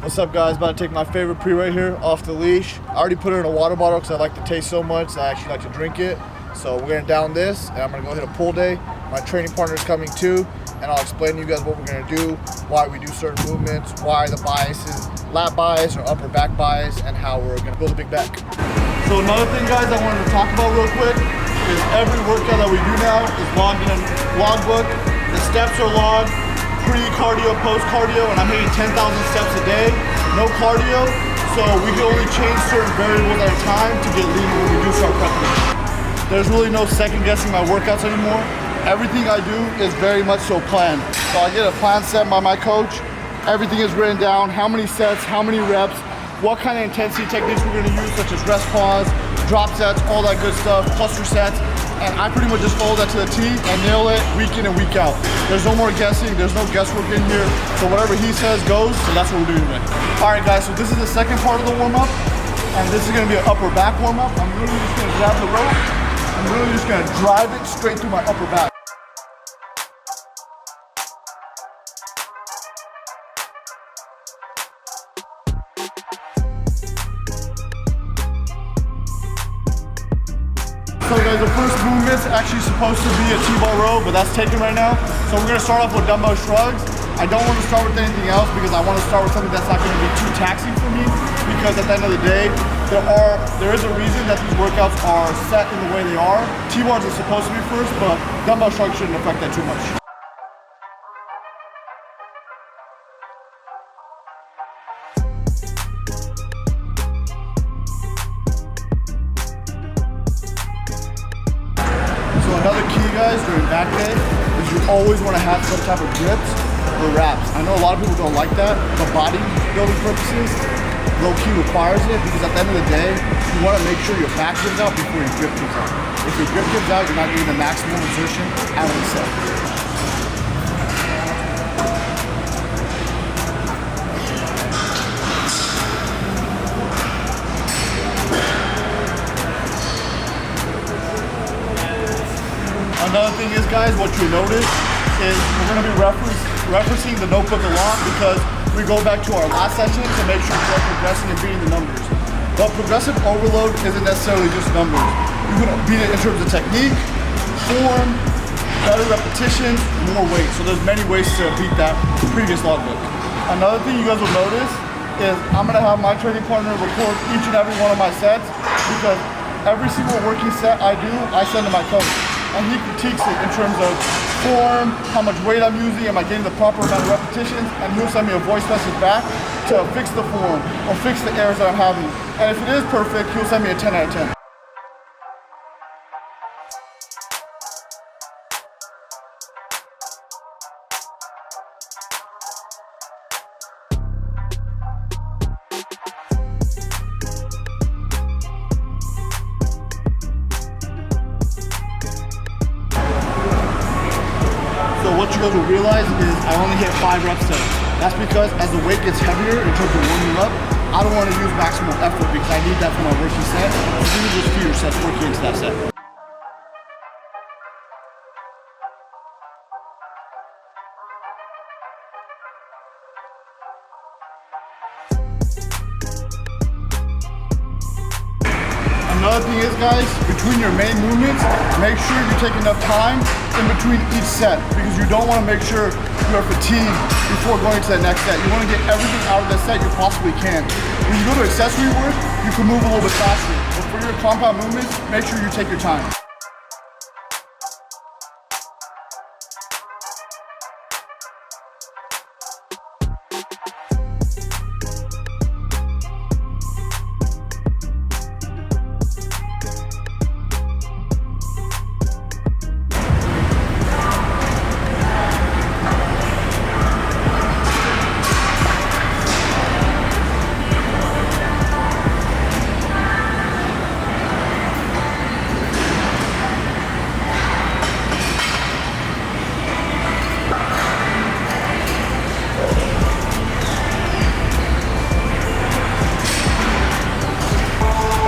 What's up, guys? About to take my favorite pre right here off the leash. I already put it in a water bottle because I like the taste so much that I actually like to drink it. So we're gonna down this and I'm gonna go hit a pull day. My training partner is coming too, and I'll explain to you guys what we're gonna do, why we do certain movements, why the bias is lat bias or upper back bias, and how we're gonna build a big back. So another thing, guys, I wanted to talk about real quick is every workout that we do now is logged in a logbook. The steps are logged, pre-cardio, post-cardio, and I'm hitting 10,000 steps a day, no cardio, so we can only change certain variables at a time to get leaner when we do start prepping. There's really no second guessing my workouts anymore. Everything I do is very much so planned. So I get a plan set by my coach. Everything is written down, how many sets, how many reps, what kind of intensity techniques we're gonna use, such as rest pause, drop sets, all that good stuff, cluster sets. And I pretty much just follow that to the T and nail it week in and week out. There's no more guessing, there's no guesswork in here. So whatever he says goes, so that's what we're doing today. All right, guys, so this is the second part of the warm-up, and this is gonna be an upper back warm-up. I'm literally just gonna grab the rope. I'm really just gonna drive it straight through my upper back. So guys, the first movement's actually supposed to be a T-bar row, but that's taken right now. So we're gonna start off with dumbbell shrugs. I don't want to start with anything else because I want to start with something that's not gonna be too taxing for me, because at the end of the day, there is a reason that these workouts are set in the way they are. T-bars are supposed to be first, but dumbbell shrugs shouldn't affect that too much. So another key, guys, during back day is you always want to have some type of grips or wraps. I know a lot of people don't like that, but bodybuilding purposes, low-key requires it, because at the end of the day, you want to make sure your back gives out before your grip gives out. If your grip gives out, you're not getting the maximum exertion out of the set. Another thing is, guys, what you'll notice is we're going to be referencing the notebook a lot, because we go back to our last session to make sure we're progressing and beating the numbers. But progressive overload isn't necessarily just numbers. You can beat it in terms of technique, form, better repetitions, more weight. So there's many ways to beat that previous logbook. Another thing you guys will notice is I'm going to have my training partner record each and every one of my sets, because every single working set I do, I send to my coach. And he critiques it in terms of form, how much weight I'm using, am I getting the proper amount of repetitions, and he'll send me a voice message back to fix the form or fix the errors that I'm having. And if it is perfect, he'll send me a 10 out of 10. So what you guys will realize is I only hit 5 reps set. That's because as the weight gets heavier in terms of warming up, I don't want to use maximal effort because I need that for my working set. So these are just fewer sets working into that set. Another thing is, guys, between your main movements, make sure you take enough time in between each set, because you don't want to make sure you are fatigued before going to the next set. You want to get everything out of the set you possibly can. When you go to accessory work, you can move a little bit faster. But for your compound movements, make sure you take your time.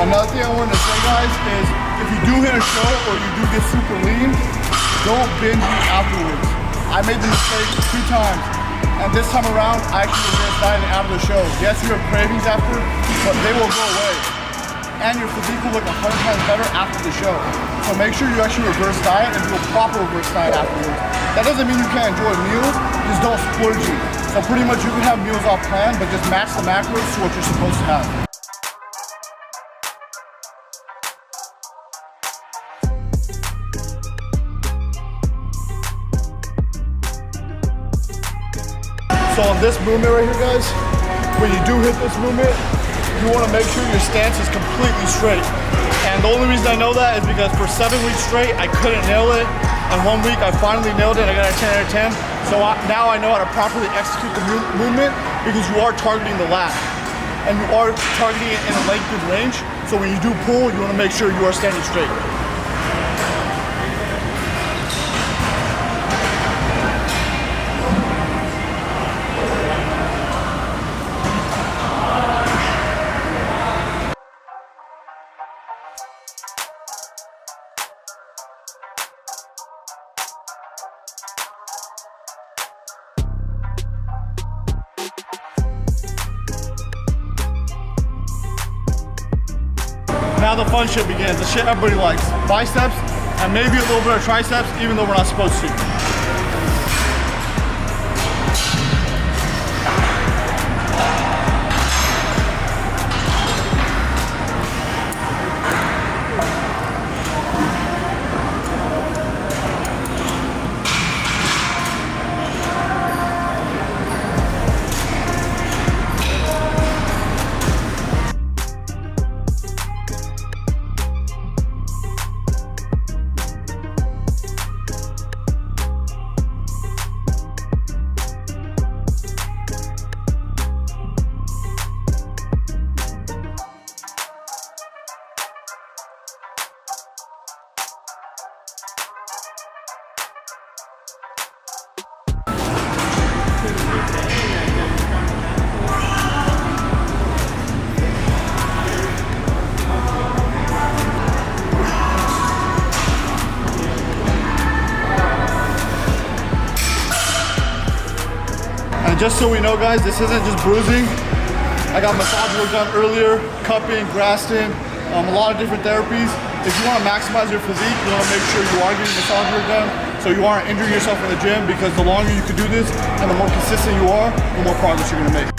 Another thing I wanted to say, guys, is if you do hit a show or you do get super lean, don't binge eat afterwards. I made the mistake 2 times, and this time around, I actually was diet after the show. Yes, you have cravings after, but they will go away. And your physique will look 100 times better after the show. So make sure you actually reverse diet and do a proper reverse diet afterwards. That doesn't mean you can't enjoy meals, just don't splurge it. So pretty much you can have meals off plan, but just match the macros to what you're supposed to have. So on this movement right here, guys, when you do hit this movement, you want to make sure your stance is completely straight. And the only reason I know that is because for 7 weeks straight, I couldn't nail it. And 1 week, I finally nailed it. I got a 10 out of 10. So now I know how to properly execute the movement because you are targeting the lat. And you are targeting it in a lengthened range. So when you do pull, you want to make sure you are standing straight. Now the fun shit begins, the shit everybody likes. Biceps, and maybe a little bit of triceps, even though we're not supposed to. And just so we know, guys, this isn't just bruising. I got massage work done earlier, cupping, Graston, a lot of different therapies. If you want to maximize your physique, you want to make sure you are getting massage work done so you aren't injuring yourself in the gym, because the longer you can do this and the more consistent you are, the more progress you're going to make.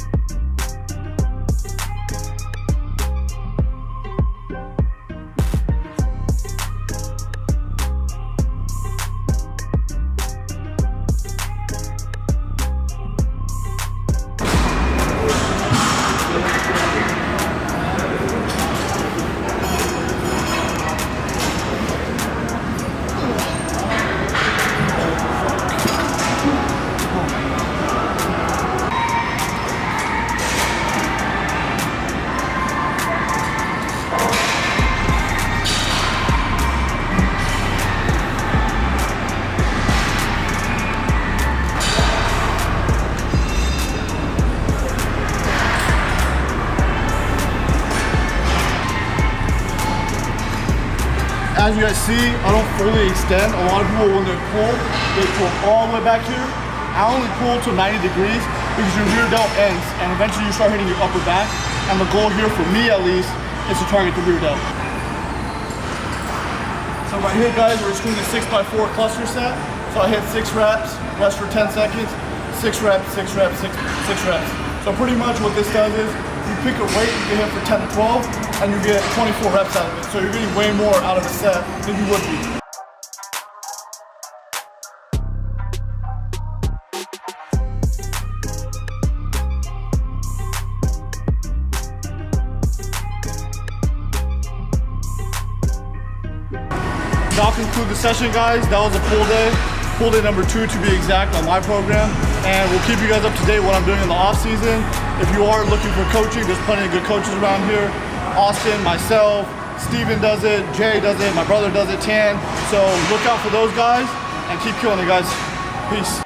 As you guys see, I don't fully extend. A lot of people, when they pull all the way back here. I only pull to 90 degrees because your rear delt ends and eventually you start hitting your upper back. And the goal here, for me at least, is to target the rear delt. So right here, guys, we're just doing a 6x4 cluster set. So I hit 6 reps, rest for 10 seconds, 6 reps, 6 reps, 6 reps. So pretty much what this does is, you pick a weight, you get hit for 10 to 12, and you get 24 reps out of it. So you're getting way more out of a set than you would be. That'll conclude the session, guys. That was a pull day number 2 to be exact on my program. And we'll keep you guys up to date what I'm doing in the off season. If you are looking for coaching, there's plenty of good coaches around here. Austin, myself, Steven does it, Jay does it, my brother does it, Tan. So look out for those guys and keep killing it, guys. Peace.